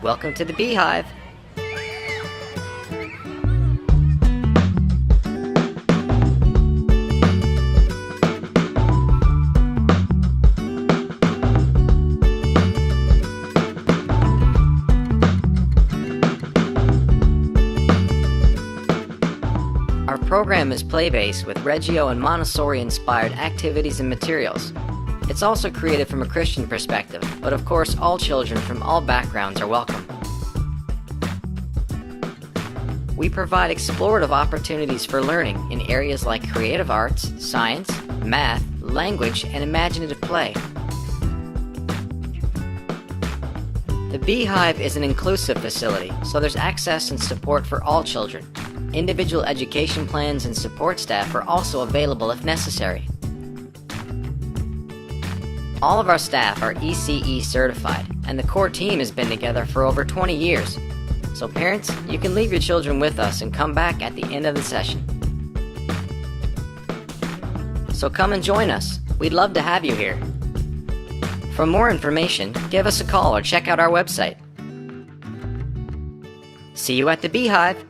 Welcome to the Beehive. Our program is play-based with Reggio and Montessori-inspired activities and materials. It's also created from a Christian perspective, but of course all children from all backgrounds are welcome. We provide explorative opportunities for learning in areas like creative arts, science, math, language, and imaginative play. The Beehive is an inclusive facility, so there's access and support for all children. Individual education plans and support staff are also available if necessary. All of our staff are ECE certified, and the core team has been together for over 20 years. So parents, you can leave your children with us and come back at the end of the session. So come and join us. We'd love to have you here. For more information, give us a call or check out our website. See you at the Beehive!